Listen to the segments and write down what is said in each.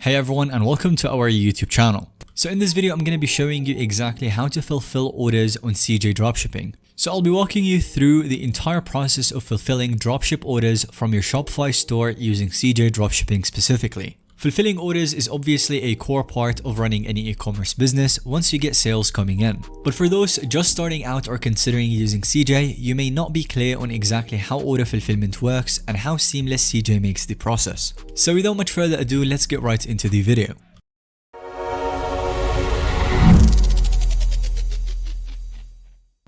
Hey everyone, and welcome to our YouTube channel. So in this video, I'm going to be showing you exactly how to fulfill orders on CJ Dropshipping. So I'll be walking you through the entire process of fulfilling dropship orders from your Shopify store using CJ Dropshipping specifically. Fulfilling orders is obviously a core part of running any e-commerce business once you get sales coming in. But for those just starting out or considering using CJ, you may not be clear on exactly how order fulfillment works and how seamless CJ makes the process. So without much further ado, let's get right into the video.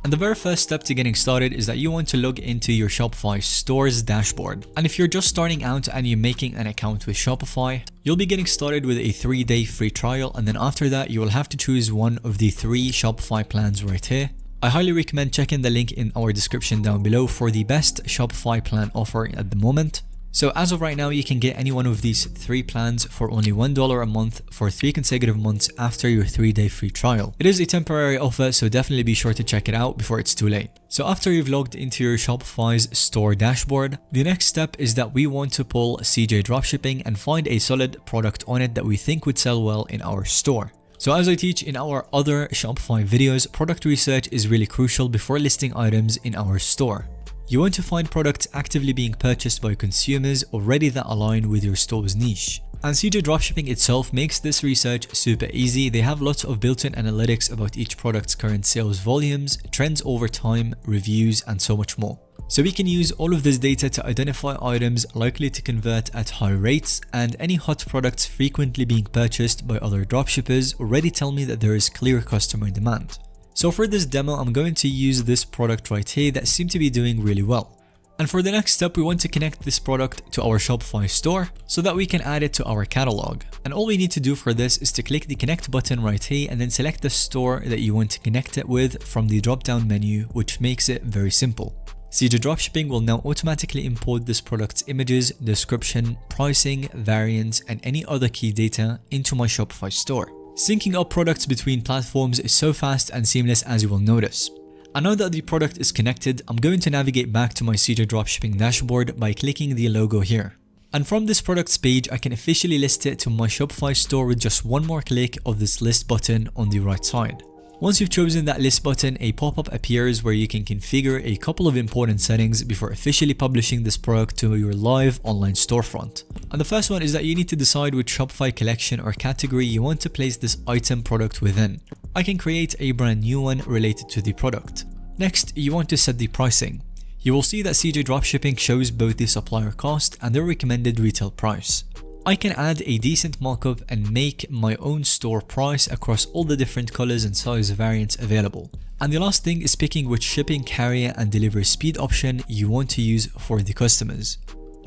And the very first step to getting started is that you want to log into your Shopify store's dashboard. And if you're just starting out and you're making an account with Shopify, you'll be getting started with a 3-day free trial, and then after that you will have to choose one of the 3 Shopify plans right here. I highly recommend checking the link in our description down below for the best Shopify plan offer at the moment. So as of right now, you can get any one of these 3 plans for only $1 a month for 3 consecutive months after your 3-day free trial. It is a temporary offer, so definitely be sure to check it out before it's too late. So after you've logged into your Shopify's store dashboard, the next step is that we want to pull CJ Dropshipping and find a solid product on it that we think would sell well in our store. So as I teach in our other Shopify videos, product research is really crucial before listing items in our store. You want to find products actively being purchased by consumers already that align with your store's niche. And CJ Dropshipping itself makes this research super easy. They have lots of built-in analytics about each product's current sales volumes, trends over time, reviews, and so much more. So we can use all of this data to identify items likely to convert at high rates, and any hot products frequently being purchased by other dropshippers already tell me that there is clear customer demand. So for this demo, I'm going to use this product right here that seems to be doing really well. And for the next step, we want to connect this product to our Shopify store so that we can add it to our catalog. And all we need to do for this is to click the connect button right here and then select the store that you want to connect it with from the drop down menu, which makes it very simple. CJ Dropshipping will now automatically import this product's images, description, pricing, variants, and any other key data into my Shopify store. Syncing up products between platforms is so fast and seamless, as you will notice. And now that the product is connected, I'm going to navigate back to my CJ Dropshipping dashboard by clicking the logo here. And from this products page, I can officially list it to my Shopify store with just one more click of this list button on the right side. Once you've chosen that list button, a pop-up appears where you can configure a couple of important settings before officially publishing this product to your live online storefront. And the first one is that you need to decide which Shopify collection or category you want to place this item product within. I can create a brand new one related to the product. Next, you want to set the pricing. You will see that CJ Dropshipping shows both the supplier cost and the recommended retail price. I can add a decent markup and make my own store price across all the different colors and size variants available. And the last thing is picking which shipping carrier and delivery speed option you want to use for the customers.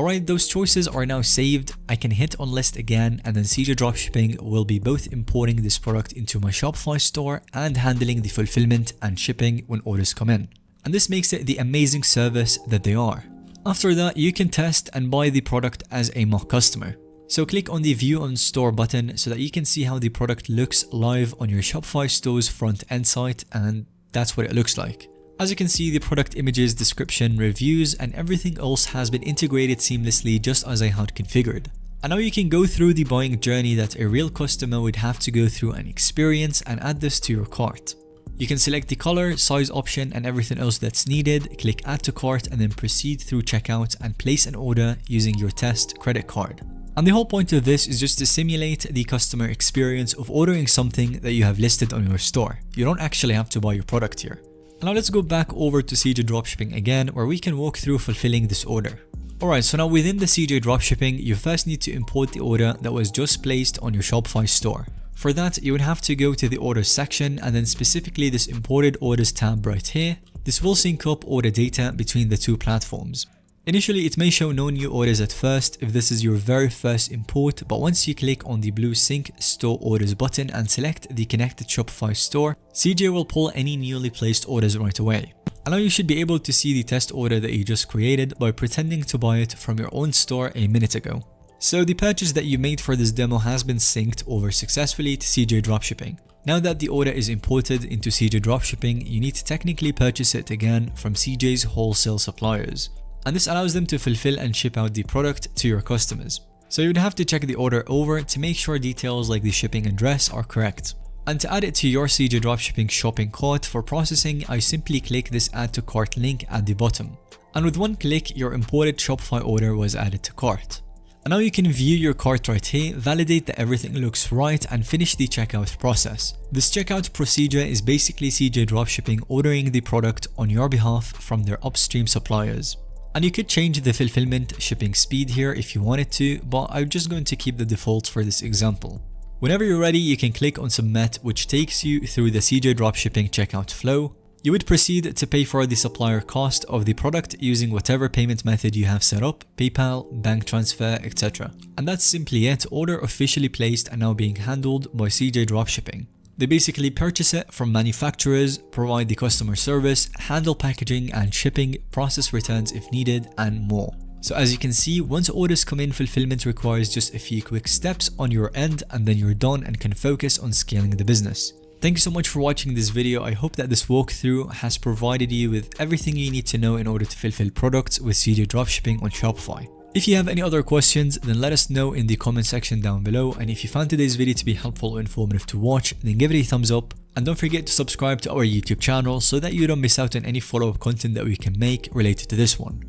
Alright, those choices are now saved. I can hit on list again, and then CJ Dropshipping will be both importing this product into my Shopify store and handling the fulfillment and shipping when orders come in. And this makes it the amazing service that they are. After that, you can test and buy the product as a mock customer. So click on the View on Store button so that you can see how the product looks live on your Shopify store's front end site, and that's what it looks like. As you can see, the product images, description, reviews, and everything else has been integrated seamlessly just as I had configured. And now you can go through the buying journey that a real customer would have to go through and experience and add this to your cart. You can select the color, size option, and everything else that's needed, click Add to Cart, and then proceed through checkout and place an order using your test credit card. And the whole point of this is just to simulate the customer experience of ordering something that you have listed on your store. You don't actually have to buy your product here. Now let's go back over to CJ Dropshipping again, where we can walk through fulfilling this order. Alright, so now within the CJ Dropshipping, you first need to import the order that was just placed on your Shopify store. For that, you would have to go to the orders section and then specifically this imported orders tab right here. This will sync up order data between the 2 platforms. Initially, it may show no new orders at first if this is your very first import, but once you click on the blue Sync Store Orders button and select the connected Shopify store, CJ will pull any newly placed orders right away. And now you should be able to see the test order that you just created by pretending to buy it from your own store a minute ago. So the purchase that you made for this demo has been synced over successfully to CJ Dropshipping. Now that the order is imported into CJ Dropshipping, you need to technically purchase it again from CJ's wholesale suppliers. And this allows them to fulfill and ship out the product to your customers. So you would have to check the order over to make sure details like the shipping address are correct. And to add it to your CJ Dropshipping shopping cart for processing, I simply click this add to cart link at the bottom. And with one click, your imported Shopify order was added to cart. And now you can view your cart right here, validate that everything looks right, and finish the checkout process. This checkout procedure is basically CJ Dropshipping ordering the product on your behalf from their upstream suppliers. And you could change the fulfillment shipping speed here if you wanted to, but I'm just going to keep the default for this example. Whenever you're ready, you can click on submit, which takes you through the CJ Dropshipping checkout flow. You would proceed to pay for the supplier cost of the product using whatever payment method you have set up, PayPal, bank transfer, etc. And that's simply it, order officially placed and now being handled by CJ Dropshipping. They basically purchase it from manufacturers, provide the customer service, handle packaging and shipping, process returns if needed, and more. So as you can see, once orders come in, fulfillment requires just a few quick steps on your end and then you're done and can focus on scaling the business. Thank you so much for watching this video. I hope that this walkthrough has provided you with everything you need to know in order to fulfill products with CJ Dropshipping on Shopify. If you have any other questions, then let us know in the comment section down below, and if you found today's video to be helpful or informative to watch, then give it a thumbs up, and don't forget to subscribe to our YouTube channel so that you don't miss out on any follow-up content that we can make related to this one.